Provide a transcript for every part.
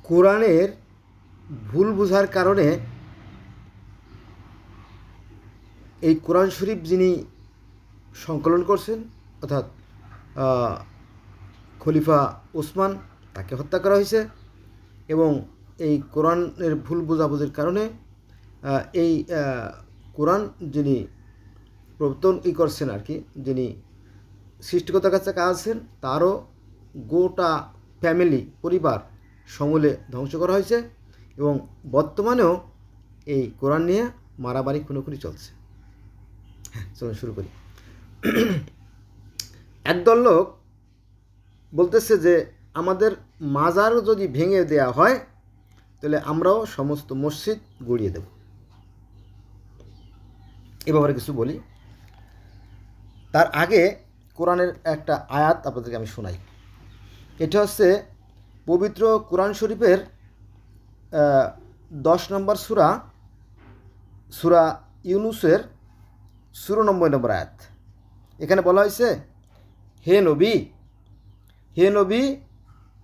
কোরআনের ভুল বোঝার কারণে এই কোরআন শরীফ যিনি সংকলন করছেন অর্থাৎ খলিফা ওসমান, তাকে হত্যা করা হয়েছে। এবং এই কোরআনের ভুল বোঝাবুঝির কারণে এই কোরআন যিনি প্রবর্তন করছেন আর কি, যিনি সৃষ্টিকর্তার কাছে আছেন, তারও গোটা ফ্যামিলি পরিবার সমূলে ধ্বংস করা হয়েছে। এবং বর্তমানেও এই কোরআন নিয়ে মারামারি খুনোখুনি চলছে। হ্যাঁ, চলুন শুরু করি। একদল লোক বলতেছে যে আমাদের মাজার যদি ভেঙে দেয়া হয় তাহলে আমরাও সমস্ত মসজিদ গড়িয়ে দেব। এ ব্যাপারে কিছু বলি। তার আগে কোরআনের একটা আয়াত আপনাদেরকে আমি শোনাই। এটা হচ্ছে পবিত্র কোরআন শরীফের 10 নম্বর সূরা ইউনুসের 94 নম্বর আয়াত। এখানে বলা হয়েছে, হে নবী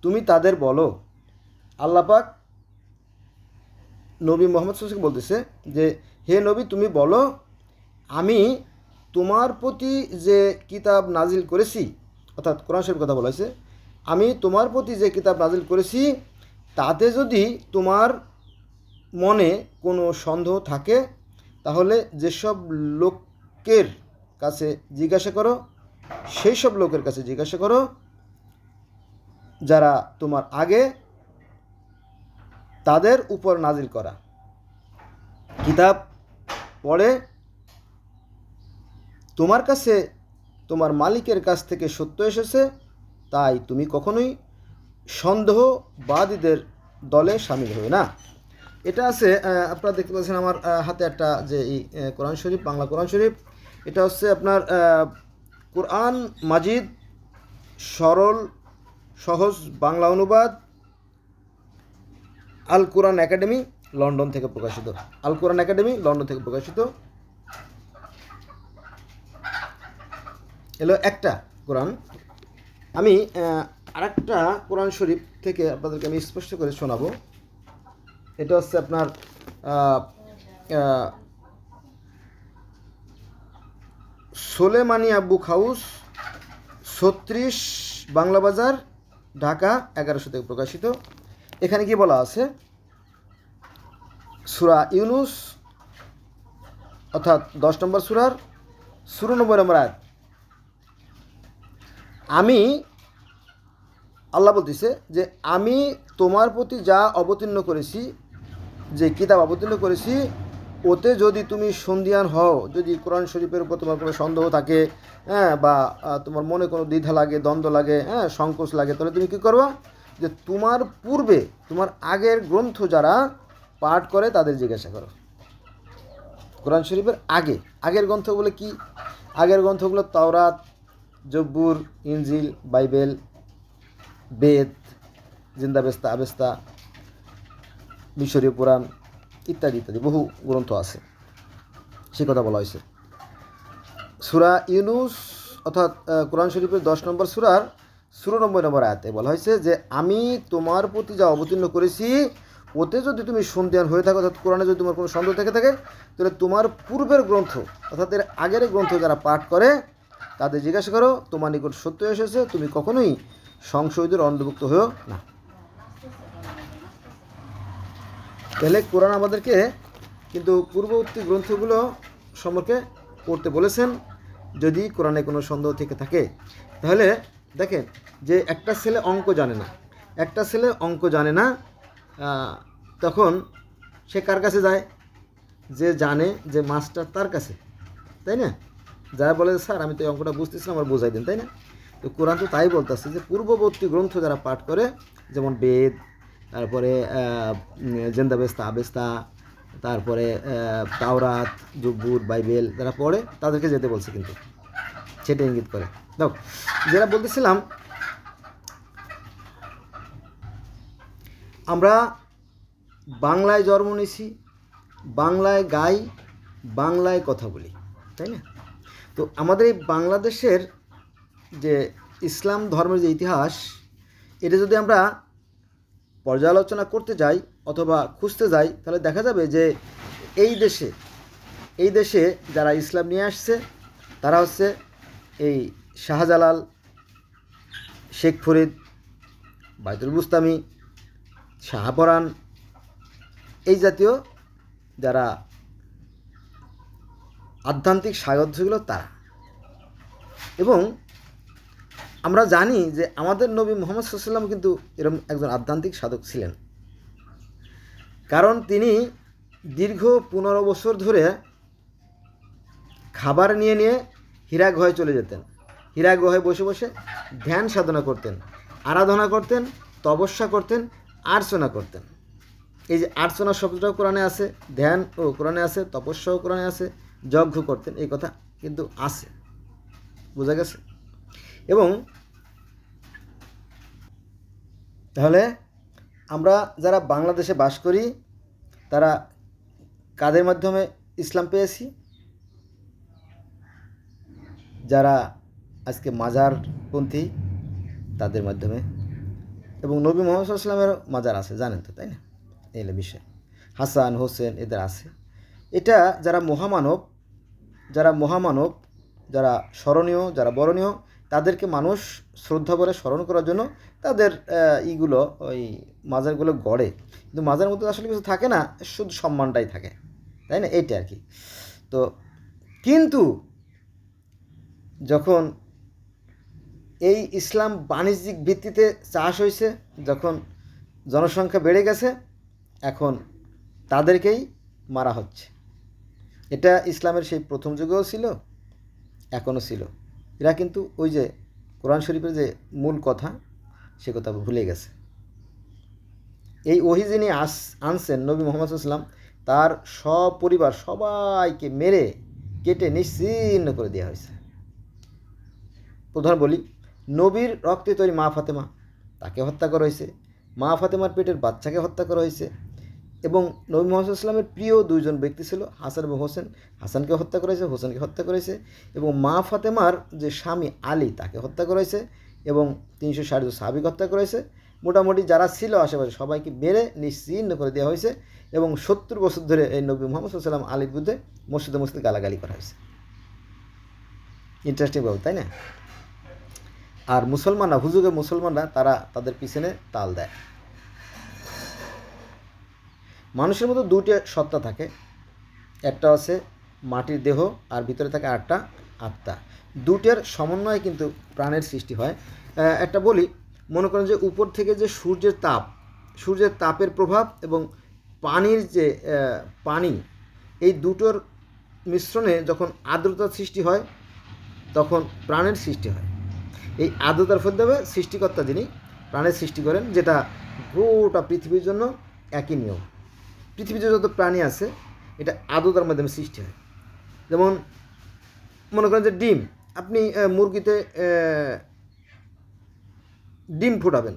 তুমি তাদের বলো। আল্লাহ পাক নবী মুহাম্মদ সাল্লাল্লাহু আলাইহি ওয়াসাল্লামকে বলতেছে যে হে নবী তুমি বলো, আমি তোমার প্রতি যে কিতাব নাজিল করেছি, অর্থাৎ কোরআন শরীফের কথা বলা হয়েছে, আমি তোমার প্রতি যে কিতাব নাজিল করেছি তাতে যদি তোমার মনে কোনো সন্দেহ থাকে তাহলে যেসব লোকের কাছে জিজ্ঞাসা করো, সেই সব লোকের কাছে জিজ্ঞাসা করো যারা তোমার আগে তাদের উপর নাজিল করা কিতাব পড়ে তোমার কাছে তোমার মালিকের কাছ থেকে সত্য এসেছে, তাই তুমি কখনোই সন্দেহবাদীদের দলে সামিল হবে না। এটা আছে, আপনারা দেখতে পাচ্ছেন আমার হাতে একটা যে এই কোরআন শরীফ, বাংলা কোরআন শরীফ। এটা হচ্ছে আপনার কোরআন মাজিদ সরল সহজ বাংলা অনুবাদ, আল কোরআন একাডেমি লন্ডন থেকে প্রকাশিত। আল কোরআন একাডেমি লন্ডন থেকে প্রকাশিত। এলো একটা কোরআন। আমি আরেকটা কোরআন শরীফ থেকে আপনাদেরকে আমি স্পষ্ট করে শোনাবো। এটা হচ্ছে আপনার সোলেমানিয়া বুক হাউস 36 বাংলা বাজার, ঢাকা 1100 থেকে প্রকাশিত। এখানে কি বলা আছে, সূরা ইউনুস অর্থাৎ 10 নম্বর সূরার 94 নম্বর আয়াত। আমি আল্লাহ বলতেছে যে আমি তোমার প্রতি যা অবতীর্ণ করেছি, যে কিতাব অবতীর্ণ করেছি, ওতে যদি তুমি সন্দিহান হও, যদি কোরআন শরীফের উপর তোমার কোনো সন্দেহ থাকে, হ্যাঁ, বা তোমার মনে কোনো দ্বিধা লাগে, দ্বন্দ্ব লাগে, হ্যাঁ, সংকোচ লাগে, তাহলে তুমি কী করবা, যে তোমার পূর্বে তোমার আগের গ্রন্থ যারা পাঠ করে তাদের জিজ্ঞাসা করো। কোরআন শরীফের আগের গ্রন্থগুলো কি? আগের গ্রন্থগুলো তাওরাত, জব্বুর, ইনজিল, বাইবেল, বেদ, জিন্দাবেস্তা, আবেস্তা, মিশরীয় পুরাণ ইত্যাদি ইত্যাদি বহু গ্রন্থ আছে, সে কথা বলা হয়েছে। সূরা ইউনুস অর্থাৎ কোরআন শরীফের 10 নম্বর সূরার 94 নম্বর আয়াতে বলা হয়েছে যে আমি তোমার প্রতি যা অবতীর্ণ করেছি ওতে যদি তুমি সন্দিহান হয়ে থাকো, অর্থাৎ কোরআনে যদি তোমার কোনো সন্দেহ থেকে থাকে, তাহলে তোমার পূর্বের গ্রন্থ অর্থাৎ এর আগের গ্রন্থ যারা পাঠ করে তাদের জিজ্ঞাসা করো, তোমার নিকট সত্য এসেছে, তুমি কখনোই সংশয়ীদের অন্তর্ভুক্ত হও না। তাহলে কোরআন আমাদেরকে কিন্তু পূর্ববর্তী গ্রন্থগুলো সম্পর্কে পড়তে বলেছেন যদি কোরআনে কোনো সন্দেহ থেকে থাকে। তাহলে দেখেন যে একটা ছেলে অঙ্ক জানে না, তখন সে কার কাছে যায়? যে জানে যে মাস্টার তার কাছে, তাই না? যারা বলে স্যার আমি তো এই অঙ্কটা বুঝতেছি না, আমার বোঝাই দেন, তাই না? তো কোরআন তো তাই বলতেছে যে পূর্ববর্তী গ্রন্থ যারা পাঠ করে, যেমন বেদ, তারপরে জিন্দাবেস্তা, আবেস্তা, তারপরে তাওরাত, জব্বুর, বাইবেল যারা পড়ে তাদেরকে যেতে বলছে, কিন্তু সেটা ইঙ্গিত করে। দেখো, যেটা বলতেছিলাম, আমরা বাংলায় জন্ম নিয়েছি, বাংলায় গাই, বাংলায় কথা বলি, তাই না? তো আমাদের এই বাংলাদেশের যে ইসলাম ধর্মের যে ইতিহাস, এটা যদি আমরা পর্যালোচনা করতে যাই অথবা খুঁজতে যাই, তাহলে দেখা যাবে যে এই দেশে যারা ইসলাম নিয়ে আসছে তারা হচ্ছে এই শাহজালাল, শেখ ফরিদ, বাইতুল বুস্তামি, শাহপরাণ, এই জাতীয় যারা আধ্যাত্মিক সাধক ছিল তারা। এবং আমরা জানি যে আমাদের নবী মুহাম্মদ সাল্লাল্লাহু আলাইহি ওয়াসাল্লাম কিন্তু এরকম একজন আধ্যাত্মিক সাধক ছিলেন, কারণ তিনি দীর্ঘ 15 বছর ধরে খাবার নিয়ে নিয়ে হীরা গুহায় চলে যেতেন। হীরা গুহায় বসে বসে ধ্যান সাধনা করতেন, আরাধনা করতেন, তপস্যা করতেন, আর্চনা করতেন। এই যে আর্চনা শব্দটাও কোরআনে আছে, ধ্যান ও কোরআনে আছে, তপস্যাও কোরআনে আছে, যজ্ঞ করতেন, এই কথা কিন্তু আছে, বোঝা গেছে। এবং তাহলে আমরা যারা বাংলাদেশে বাস করি তারা কাদের মাধ্যমে ইসলাম পেয়েছি? যারা আজকে মাজারপন্থী তাদের মাধ্যমে। এবং নবী মুহাম্মদ সাল্লাল্লাহু আলাইহি ওয়াসাল্লামেরও মাজার আছে, জানেন তো, তাই না? এই বিষয় হাসান, হোসেন এদের আছে। এটা যারা মহামানব, যারা স্মরণীয়, যারা বরণীয়, তাদেরকে মানুষ শ্রদ্ধা করে স্মরণ করার জন্য তাদের ওই মাজারগুলো গড়ে। কিন্তু মাজার মধ্যে আসলে কিছু থাকে না, শুধু সম্মানটাই থাকে, তাই না? এইটা আর কি। তো কিন্তু যখন এই ইসলাম বাণিজ্যিক ভিত্তিতে চাষ হয়েছে, যখন জনসংখ্যা বেড়ে গেছে, এখন তাদেরকেই মারা হচ্ছে। এটা ইসলামের সেই প্রথম যুগেও ছিল, এখনও ছিল। এরা কিন্তু ওই যে কোরআন শরীফের যে মূল কথা, সে কথা ভুলে গেছে। এই ওহী যিনি আনছেন নবী মুহাম্মদ সাল্লাল্লাহু আলাইহি ওয়াসাল্লাম, তার সপরিবার সবাইকে মেরে কেটে নিশ্চিহ্ন করে দেওয়া হয়েছে। প্রধান বলি, নবীর রক্তে তৈরি মা ফাতেমা, তাকে হত্যা করা হয়েছে। মা ফাতেমার পেটের বাচ্চাকে হত্যা করা হয়েছে। এবং নবী মুহাম্মদ সাল্লাল্লাহু আলাইহি ওয়াসাল্লামের প্রিয় দুইজন ব্যক্তি ছিল হাসান এবং হোসেন, হাসানকে হত্যা করেছে, হোসেনকে হত্যা করেছে। এবং মা ফাতেমার যে স্বামী আলী, তাকে হত্যা করেছে। এবং 360 জন সাহাবীকে হত্যা করেছে। মোটামুটি যারা ছিল আশেপাশে সবাইকে মেরে নিশ্চিহ্ন করে দেওয়া হয়েছে। এবং 70 বছর ধরে এই নবী মুহাম্মদ সাল্লাল্লাহু আলাইহি ওয়াসাল্লাম আলীর বিরুদ্ধে মসজিদে গালাগালি করা হয়েছে। ইন্টারেস্টিং ব্যাপার, তাই না? আর মুসলমানরা, হুজুগে মুসলমানরা, তারা তাদের পিছনে তাল দেয়। মানুষের মধ্যে দুইটা সত্তা থাকে, একটা আছে মাটির দেহ আর ভিতরে থাকে আটটা আত্মা। দুটের সমন্বয়ে কিন্তু প্রাণের সৃষ্টি হয়। একটা বলি, মনে করেন যে উপর থেকে যে সূর্যের তাপের প্রভাব এবং পানির যে পানি, এই দুটোর মিশ্রণে যখন আর্দ্রতার সৃষ্টি হয় তখন প্রাণের সৃষ্টি হয়। এই আর্দ্রতার ফলে সৃষ্টিকর্তা যিনি প্রাণের সৃষ্টি করেন, যেটা গোটা পৃথিবীর জন্য একই নিয়ম। পৃথিবীতে যত প্রাণী আছে এটা আর্দ্রতার মাধ্যমে সৃষ্টি হয়। যেমন মনে করেন যে ডিম, আপনি মুরগিতে ডিম ফোটাবেন,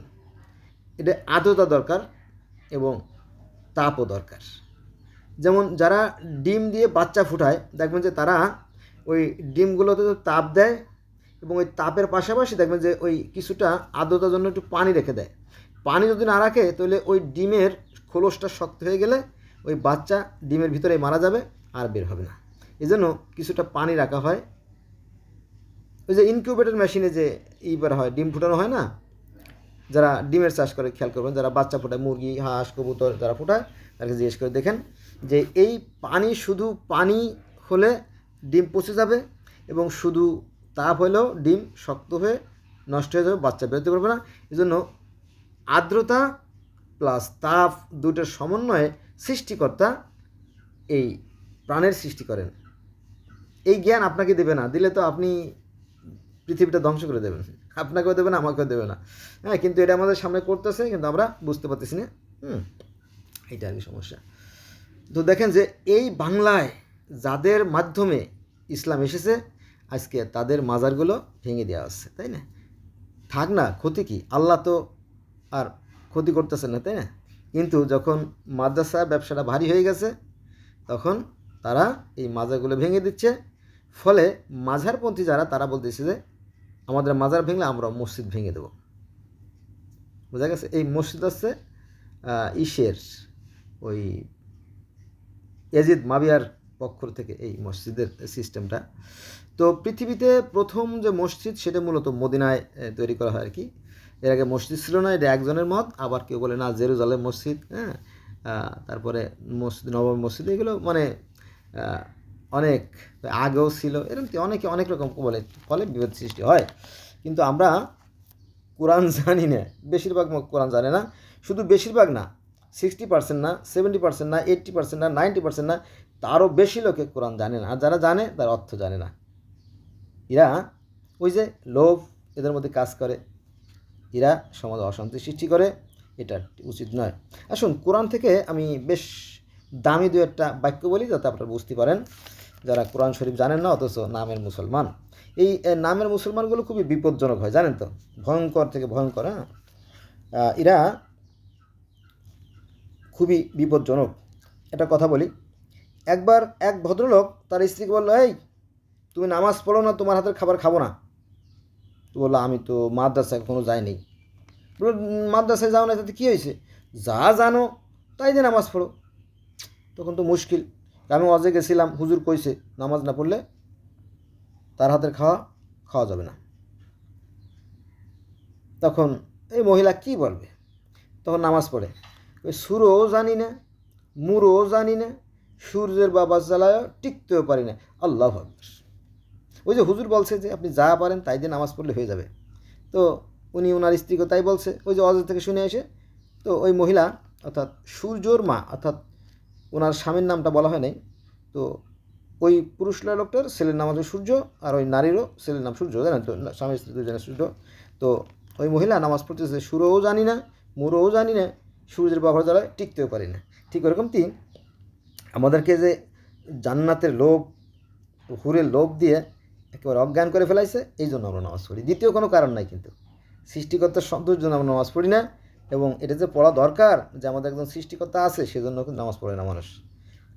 এটা আর্দ্রতা দরকার এবং তাপও দরকার। যেমন যারা ডিম দিয়ে বাচ্চা ফুটায়, দেখবেন যে তারা ওই ডিমগুলোতে তাপ দেয় এবং ওই তাপের পাশাপাশি দেখবেন যে ওই কিছুটা আর্দ্রতার জন্য একটু পানি রেখে দেয়। পানি যদি না রাখে তাহলে ওই ডিমের খোলসটা শক্ত হয়ে গেলে ওই বাচ্চা ডিমের ভিতরে মারা যাবে, আর বের হবে না। এই জন্য কিছুটা পানি রাখা হয়। ওই যে ইনকিউবেটর মেশিনে যে করা হয়, ডিম ফুটানো হয় না, যারা ডিমের চাষ করে খেয়াল করবেন, যারা বাচ্চা ফোটায়, মুরগি, হাঁস, কবুতর যারা ফোটায়, তাকে জিজ্ঞেস করে দেখেন যে এই পানি, শুধু পানি হলে ডিম পচে যাবে এবং শুধু তাপ হলেও ডিম শক্ত হয়ে নষ্ট হয়ে যাবে, বাচ্চা বেরোতে পারবে না। এই জন্য আর্দ্রতা প্লাস তাপ দুটোর সমন্বয়ে সৃষ্টিকর্তা এই প্রাণের সৃষ্টি করেন। এই জ্ঞান আপনাকে দেবে না, দিলে তো আপনি পৃথিবীটা ধ্বংস করে দেবেন, আপনাকেও দেবে না, আমাকেও দেবে না। হ্যাঁ, কিন্তু এটা আমাদের সামনে করতেছে, কিন্তু আমরা বুঝতে পারতেছি না। এইটা আর কি সমস্যা। তো দেখেন যে এই বাংলায় যাদের মাধ্যমে ইসলাম এসেছে, আজকে তাদের মাজারগুলো ভেঙে দেওয়া হচ্ছে, তাই না? থাক না, ক্ষতি কি? আল্লাহ তো আর ক্ষতি করতেছেন না, তাই না? কিন্তু যখন মাদ্রাসা ব্যবসাটা ভারী হয়ে গেছে, তখন তারা এই মাজারগুলো ভেঙে দিচ্ছে। ফলে মাঝারপন্থী যারা, তারা বলতেছে যে আমাদের মাজার ভেঙলে আমরা মসজিদ ভেঙে দেব। বোঝা গেছে? এই মসজিদ হচ্ছে ইসের ওই ইয়াজিদ মাবিয়ার পক্ষ থেকে এই মসজিদের সিস্টেমটা। তো পৃথিবীতে প্রথম যে মসজিদ সেটা মূলত মদিনায় তৈরি করা হয় আর কি। এর আগে মসজিদ ছিল না, এটা একজনের মত। আবার কেউ বলে না জেরুজালেম মসজিদ, হ্যাঁ, তারপরে মসজিদ নবম মসজিদ, এগুলো মানে অনেক আগেও ছিল, এরকম অনেকে অনেক রকম বলে, ফলে বিভেদ সৃষ্টি হয়। কিন্তু আমরা কোরআন জানি না, বেশিরভাগ কোরআন জানে না। শুধু বেশিরভাগ না, 60% না, 70% না, 80% না, 90% না, তারও বেশি লোকে কোরআন জানে না। আর যারা জানে তার অর্থ জানে না। এরা ওই যে লোভ এদের মধ্যে কাজ করে, এরা সমাজে অশান্তি সৃষ্টি করে, এটা উচিত নয়। আসুন কোরআন থেকে আমি বেশ দামি দু একটা বাক্য বলি যাতে আপনারা বুঝতে পারেন, যারা কোরআন শরীফ জানেন না অথচ নামের মুসলমান। এই নামের মুসলমানগুলো খুবই বিপজ্জনক হয়, জানেন তো, ভয়ঙ্কর থেকে ভয়ঙ্কর। হ্যাঁ, এরা খুবই বিপজ্জনক। একটা কথা বলি, একবার এক ভদ্রলোক তার স্ত্রীকে বললো, এই তুমি নামাজ পড়ো না, তোমার হাতের খাবার খাবো না। তো বললো, আমি তো মাদ্রাসায় কোনো যাইনি। বললো, মাদ্রাসায় যাও না তাতে কী হয়েছে? যা জানো তাই দিয়ে নামাজ পড়ো। তখন তো মুশকিল, আমি অজে গেছিলাম, হুজুর কইছে নামাজ না পড়লে তার হাতের খাওয়া যাবে না। তখন এই মহিলা কি বলবে? তখন নামাজ পড়ে, ওই সুরও জানি না, মুরও জানি না, সূর্যের বাবা জ্বালায় টিকতেও পারি না, আল্লাহু আকবার। ওই যে হুজুর বলছে যে আপনি যা পারেন তাই দিয়ে নামাজ পড়লে হয়ে যাবে। তো উনি ওনার স্ত্রীকে তাই বলছে, ওই যে অজর থেকে শুনে এসে। তো ওই মহিলা অর্থাৎ সূর্যর মা, অর্থাৎ ওনার স্বামীর নামটা বলা হয় নাই, তো ওই পুরুষ লোকটার ছেলের নাম হচ্ছে সূর্য, আর ওই নারীরও ছেলের নাম সূর্য, জানেন তো, স্বামী স্ত্রী দুজনের সূর্য। তো ওই মহিলা নামাজ পড়তেছে, সুরও জানি না, মুরও জানি না, সূর্যের বাবার জ্বালায় টিকতেও পারি না। ঠিক ওরকমটি আমাদেরকে যে জান্নাতের লোভ, হুরের লোভ দিয়ে একেবারে অজ্ঞান করে ফেলাইছে, এই জন্য আমরা নামাজ পড়ি। দ্বিতীয় কোনো কারণ নাই, কিন্তু সৃষ্টিকর্তার সন্তোষের জন্য আমরা নামাজ পড়ি না। এবং এটা যে পড়া দরকার, যে আমাদের একজন সৃষ্টিকর্তা আছে, সেজন্য কিন্তু নামাজ পড়ে না মানুষ।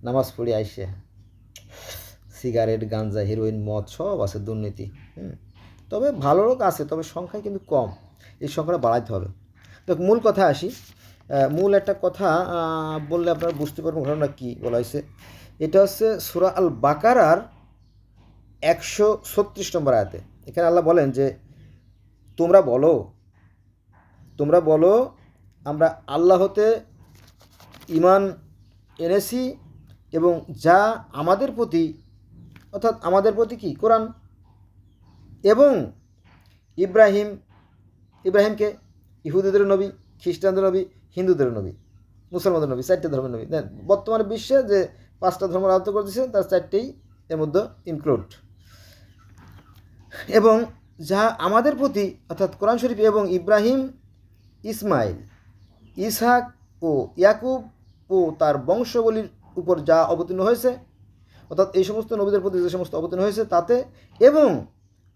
নামাজ পড়ি আইসে সিগারেট, গাঞ্জা, হিরোইন, মদ সব আছে, দুর্নীতি। তবে ভালো লোক আছে, তবে সংখ্যায় কিন্তু কম। এই সংখ্যাটা বাড়াইতে হবে। তো মূল কথা আসি, মূল একটা কথা বললে আপনারা বুঝতে পারবেন ঘটনা কী বলা হয়েছে। এটা হচ্ছে সূরা আল বাকারার 136 নম্বর আয়াতে। এখানে আল্লাহ বলেন যে তোমরা বলো আমরা আল্লাহ হতে ঈমান এনেছি এবং যা আমাদের প্রতি, অর্থাৎ আমাদের প্রতি কি, কোরআন, এবং ইব্রাহিমকে ইহুদিদের নবী, খ্রিস্টানদের নবী, হিন্দুদের নবী, মুসলমানদের নবী, 4টে ধর্মের নবী। বর্তমানে বিশ্বে যে 5টা ধর্ম রাজত্ব করতেছে তার 4টেই এর মধ্যে ইনক্লুড। এবং যা আমাদের প্রতি, অর্থাৎ কোরআন শরীফ, এবং ইব্রাহিম, ইসমাইল, ইসহাক ও ইয়াকুব ও তার বংশাবলীর উপর যা অবতীর্ণ হয়েছে, অর্থাৎ এই সমস্ত নবীদের প্রতি যে সমস্ত অবতীর্ণ হয়েছে তাতে, এবং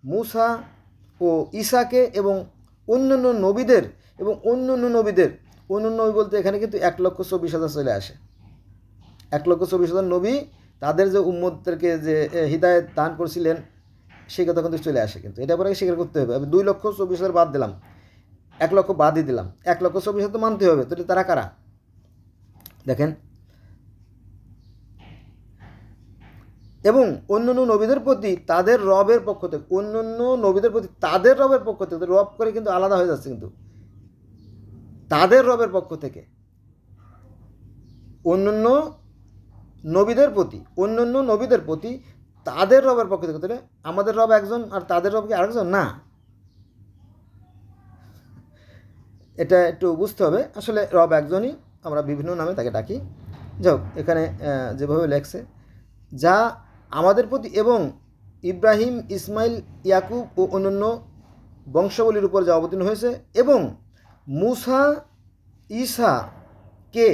মূসা ও ঈসাকে এবং অন্যান্য নবীদের, অন্যান্য নবী বলতে এখানে কিন্তু 1,24,000 চলে আসে। 1,24,000 নবী, তাদের যে উম্মতদেরকে যে হিদায়াত দান করছিলেন সেই কথা কিন্তু চলে আসে। কিন্তু এটা পরে স্বীকার করতে হবে। আমি 2,24,000 বাদ দিলাম, 1 লক্ষ বাদই দিলাম, 1,24,000 তো মানতে হবে। তো তারা কারা দেখেন। এবং অন্যান্য নবীদের প্রতি তাদের রবের পক্ষ থেকে, রব করে কিন্তু আলাদা হয়ে যাচ্ছে, কিন্তু তাদের রবের পক্ষ থেকে অন্যান্য নবীদের প্রতি তাদের রবের পক্ষ থেকে। তাহলে আমাদের রব একজন আর তাদের রব কি আরেকজন? না, এটা একটু বুঝতে হবে। আসলে রব একজনই, আমরা বিভিন্ন নামে তাকে ডাকি। যাই হোক, এখানে যেভাবে লেখছে, যা আমাদের প্রতি এবং ইব্রাহিম, ইসমাইল, ইয়াকুব ও অন্যান্য বংশাবলীর উপর যা অবতীর্ণ হয়েছে, এবং মূসা, ঈসাকে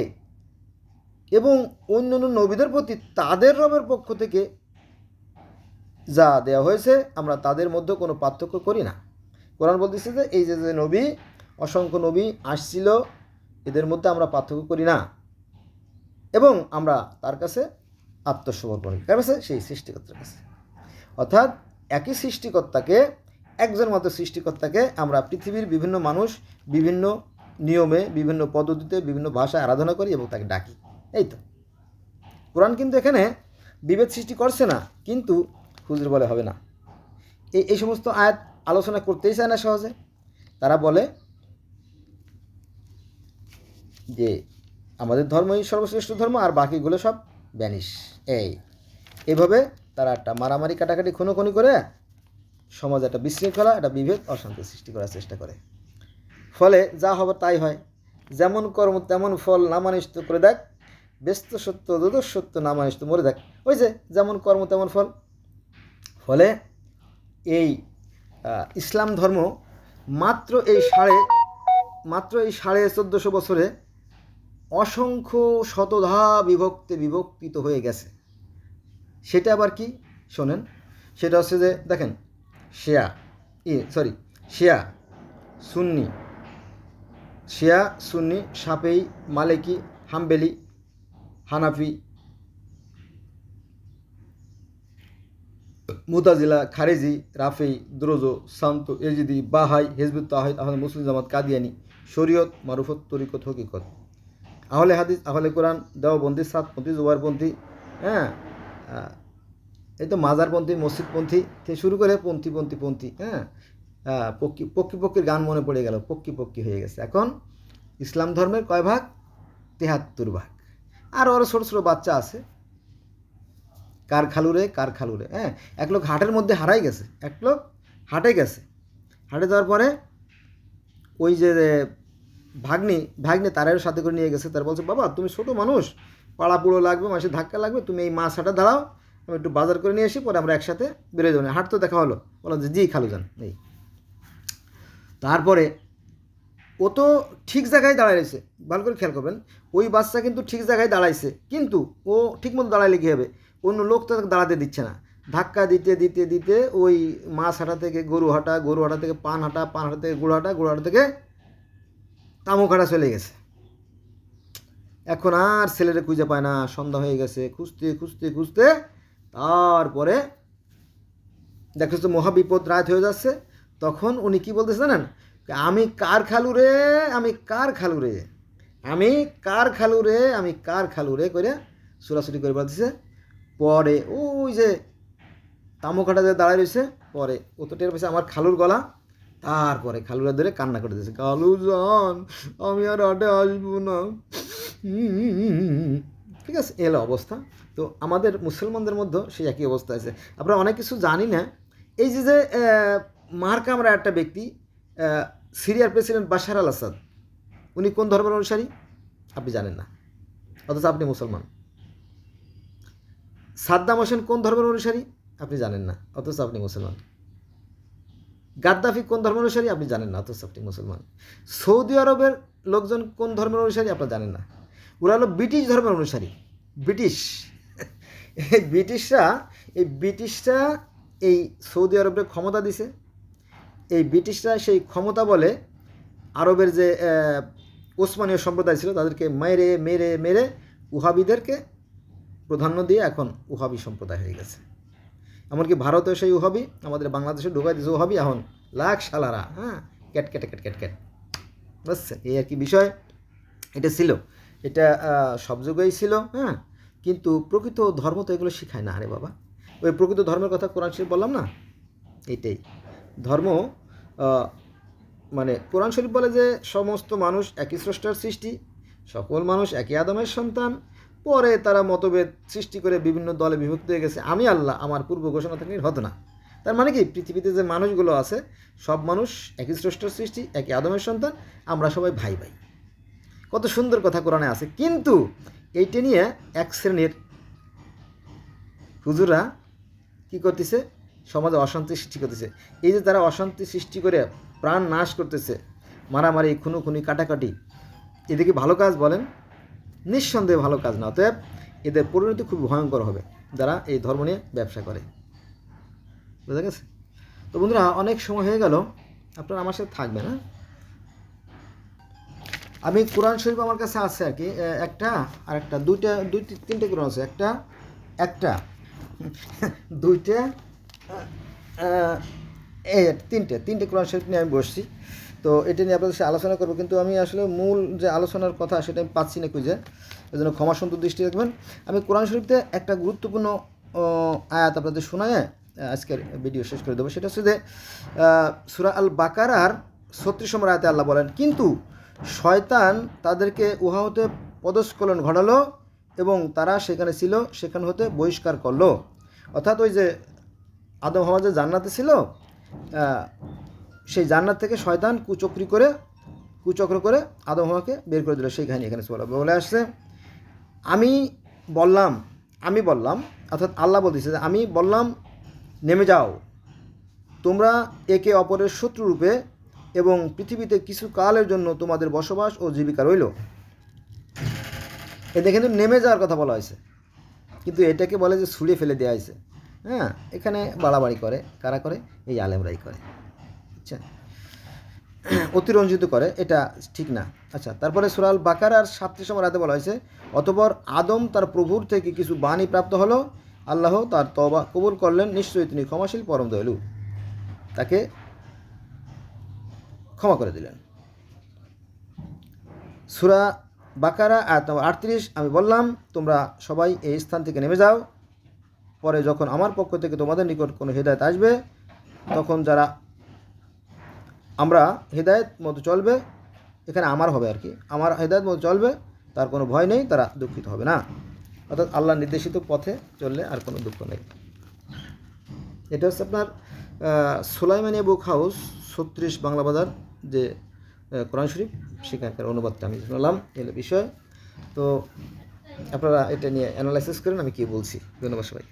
এবং অন্যান্য নবীদের প্রতি তাদের রবের পক্ষ থেকে যা দেওয়া হয়েছে, আমরা তাদের মধ্যে কোনো পার্থক্য করি না। কোরআন বলতেছে যে এই যে নবী, অসংখ্য নবী আসছিল, এদের মধ্যে আমরা পার্থক্য করি না, এবং আমরা তার কাছে আত্মসমর্পণ করি। কার কাছে? সেই সৃষ্টিকর্তার কাছে। অর্থাৎ একই সৃষ্টিকর্তাকে, একজন মাত্র সৃষ্টিকর্তাকে আমরা পৃথিবীর বিভিন্ন মানুষ বিভিন্ন নিয়মে, বিভিন্ন পদ্ধতিতে, বিভিন্ন ভাষায় আরাধনা করি এবং তাকে ডাকি। এই তো কোরআন কিন্তু এখানে বিভেদ সৃষ্টি করছে না, কিন্তু হুজুর বলে হবে না। এই সমস্ত আয়াত আলোচনা করতেই চায় না সহজে। তারা বলে যে আমাদের ধর্মই সর্বশ্রেষ্ঠ ধর্ম, আর বাকিগুলো সব ব্যানিশ। এইভাবে তারা একটা মারামারি, কাটাকাটি, খুনোখুনি করে সমাজে একটা বিশৃঙ্খলা, একটা বিভেদ, অশান্তি সৃষ্টি করার চেষ্টা করে। ফলে যা হবে তাই হয়। যেমন কর্ম তেমন ফল, নামানিষ্ট করে দেখ, ব্যস্ত সত্য দুদর সত্য, নামানিষ্ট মরে দেখ। ওই যে যেমন কর্ম তেমন ফল। ফলে এই ইসলাম ধর্ম মাত্র এই 1450 বছরে অসংখ্য শতধা বিভক্তিত হয়ে গেছে। সেটা আবার কি শোনেন, সেটা হচ্ছে যে দেখেন, শিয়া, সুন্নি, শাফেঈ, মালিকি, হাম্বেলি, হানাফি, মুতাজিলা, খারেজি, রাফেই, দ্রোজো, সান্ত, এজিদি, বাহাই, হিজবুত তাওহীদ, আহলে মুসলিম জামাত, কাদিয়ানি, শরীয়ত, মারুফত, তরিকত, হকিকত, আহলে হাদিস, আহলে কোরআন, দেওবন্দি, সাতপন্থী, জুবারপন্থী, হ্যাঁ, এই তো মাজারপন্থী, মসজিদপন্থী থেকে শুরু করে পন্থী, হ্যাঁ, পক্ষীর গান মনে পড়ে গেল, পক্ষী হয়ে গেছে। এখন ইসলাম ধর্মের কয় ভাগ? 73 ভাগ। আর ওরা ছোটো ছোটো বাচ্চা আছে, কার খালুরে, হ্যাঁ। এক লোক হাটের মধ্যে হাটে গেছে। হাটে যাওয়ার পরে ওই যে ভাগ্নে তারের সাথে করে নিয়ে গেছে। তার বলছে, বাবা তুমি ছোটো মানুষ, পাড়া পুড়ো লাগবে, মাসে ধাক্কা লাগবে, তুমি এই মাছ হাটে দাঁড়াও, আমি একটু বাজার করে নিয়ে আসি, পরে আমরা একসাথে বেরোয় যাবো। হাট তো দেখা হলো, বললাম যে জি খালু যান। এই তারপরে ও তো ঠিক জায়গায় দাঁড়াইছে, ভালো করে খেয়াল করবেন, ওই বাচ্চা কিন্তু ঠিক জায়গায় দাঁড়াইছে, কিন্তু ও ঠিক মতো দাঁড়াইলে কী হবে, অন্য লোক তো দাঁড়াতে দিচ্ছে না। ধাক্কা দিতে ওই মাছ হাঁটা থেকে গরু হাঁটা থেকে পান হাঁটা থেকে গুড় হাঁটা থেকে তামুক হাঁটা চলে গেছে। এখন আর ছেলেরা খুঁজে পায় না, সন্ধ্যা হয়ে গেছে, খুঁজতে তারপরে দেখো তো মহাবিপদ, রাত হয়ে যাচ্ছে। তখন উনি কি বলতেছে জানেন, আমি কার খালু রে করে ছোড়াছুটি করে বলতেছে। পরে ওই যে তামুকাটা যে দাঁড়ায় রয়েছে, পরে ও তো টের পেয়েছে আমার খালুর গলা। তারপরে খালুরা ধরে কান্না করে দিয়েছে, খালু যান আমি আর হাটে আসবো না। ঠিক আছে, এলো অবস্থা। তো আমাদের মুসলমানদের মধ্যে সেই একই অবস্থা আছে। আমরা অনেক কিছু জানি না। এই যে মার কামরা একটা ব্যক্তি, সিরিয়ার প্রেসিডেন্ট বাশার আল আসাদ, উনি কোন ধর্মের অনুসারী আপনি জানেন না, অথচ আপনি মুসলমান। সাদ্দাম হোসেন কোন ধর্মের অনুসারী আপনি জানেন না, অথচ আপনি মুসলমান। গাদ্দাফি কোন ধর্মের অনুসারী আপনি জানেন না, অথচ আপনি মুসলমান। সৌদি আরবের লোকজন কোন ধর্মের অনুসারী আপনারা জানেন না, ওরা হলো ব্রিটিশ ধর্মের অনুসারী। ব্রিটিশরা এই সৌদি আরবের ক্ষমতা দিছে। এই ব্রিটিশরা সেই ক্ষমতা বলে আরবের যে ওসমানীয় সম্প্রদায় ছিল তাদেরকে মেরে উহাবিদেরকে প্রাধান্য দিয়ে এখন উহাবি সম্প্রদায় হয়ে গেছে। এমনকি ভারতেও সেই উহাবি, আমাদের বাংলাদেশে ঢুকাই দিয়েছে উহাবি। এখন লাখ শালারা, হ্যাঁ, ক্যাট বুঝছে, এই আর কি বিষয়। এটা ছিল, এটা সব যুগেই ছিল, হ্যাঁ। কিন্তু প্রকৃত ধর্ম তো এগুলো শিখায় না। আরে বাবা, ওই প্রকৃত ধর্মের কথা কোরআন শরীফ বললাম না, এইটাই ধর্ম। মানে কোরআন শরীফ বলে যে সমস্ত মানুষ একই স্রষ্টার সৃষ্টি, সকল মানুষ একই আদমের সন্তান। পরে তারা মতভেদ সৃষ্টি করে বিভিন্ন দলে বিভক্ত হয়ে গেছে। আমি আল্লাহ আমার পূর্ব ঘোষণা থেকে হতো না। তার মানে কি, পৃথিবীতে যে মানুষগুলো আছে সব মানুষ একই স্রষ্টার সৃষ্টি, একই আদমের সন্তান, আমরা সবাই ভাই। কত সুন্দর কথা কোরআনে আছে। কিন্তু এইটা নিয়ে এক শ্রেণীর হুজুরা কি করতেছে, সমাজে অশান্তি সৃষ্টি করতেছে। এই যে তারা অশান্তি সৃষ্টি করে প্রাণ নাশ করতেছে, মারামারি, খুনোখুনি, কাটাকাটি, এদিকে ভালো কাজ বলেন? নিঃসন্দেহে ভালো কাজ না। অতএব এদের পরিণতি খুব ভয়ঙ্কর হবে যারা এই ধর্ম নিয়ে ব্যবসা করে। বুঝা গেছে? তো বন্ধুরা, অনেক সময় হয়ে গেল, আপনারা আমার সাথে থাকবেন। হ্যাঁ, আমি কোরআন শরীফ আমার কাছে আছে আর কি, একটা আর একটা, তিনটে কোরআন আছে, একটা দুইটা, তিনটে কোরআন শরীফ নিয়ে আমি বসছি। তো এটা নিয়ে আপনাদের সাথে আলোচনা করবো, কিন্তু আমি আসলে মূল যে আলোচনার কথা সেটা আমি পাচ্ছি না খুঁজে, এই জন্য ক্ষমা সুন্দর দৃষ্টি রাখবেন। আমি কোরআন শরীফতে একটা গুরুত্বপূর্ণ আয়াত আপনাদের শোনায় আজকের ভিডিও শেষ করে দেবো। সেটা হচ্ছে যে সূরা আল বাকারার 36 নম্বর আয়াতে আল্লাহ বলেন, কিন্তু শয়তান তাদেরকে উহা হতে পদস্খলন ঘটালো এবং তারা সেখানে ছিল, সেখান হতে বহিষ্কার করলো। অর্থাৎ ওই যে আদম হাওয়া যে জান্নাতে ছিল, সেই জান্নাত থেকে শয়তান কুচক্র করে আদম হাওয়াকে বের করে দিল। সেই কাহিনী এখানে বলে আসছে। আমি বললাম অর্থাৎ আল্লাহ বলতেছে যে আমি বললাম নেমে যাও তোমরা একে অপরের শত্রুরূপে, এবং পৃথিবীতে কিছু কালের জন্য তোমাদের বসবাস ও জীবিকা রইল। এতে কিন্তু নেমে যাওয়ার কথা বলা হয়েছে, কিন্তু এটাকে বলে যে ছুঁড়ে ফেলে দেওয়া হয়েছে। হ্যাঁ, এখানে বাড়াবাড়ি করে কারা করে? এই আলেমরাই করে। আচ্ছা, অতিরঞ্জিত করে, এটা ঠিক না। আচ্ছা, তারপরে সূরা আল বাকারার 37 নম্বর আয়াতে বলা হয়েছে, অতঃপর আদম তার প্রভুর থেকে কিছু বাণী প্রাপ্ত হলো, আল্লাহ তার তওবা কবুল করলেন, নিশ্চয়ই তিনি ক্ষমাশীল পরম দয়ালু, তাকে ক্ষমা করে দিলেন। সূরা বাকারা আয়াত নম্বর 38, আমি বললাম তোমরা সবাই এই স্থান থেকে নেমে যাও, পরে যখন আমার পক্ষ থেকে তোমাদের নিকট কোনো হেদায়েত আসবে, তখন যারা আমরা হেদায়েত মতো চলবে, এখানে আমার হবে আর কি, আমার হেদায়েত মতো চলবে, তার কোনো ভয় নেই, তারা দুঃখিত হবে না। অর্থাৎ আল্লাহ নির্দেশিত পথে চললে আর কোনো দুঃখ নেই। এটা হচ্ছে আপনার সুলাইমানিয়া বুক হাউস 36 বাংলা বাজার যে কোরআন শরীফ, সেখানকার অনুবাদটা আমি শুনলাম এর বিষয়। তো আপনারা এটা নিয়ে অ্যানালাইসিস করেন আমি কী বলছি। ধন্যবাদ সবাই।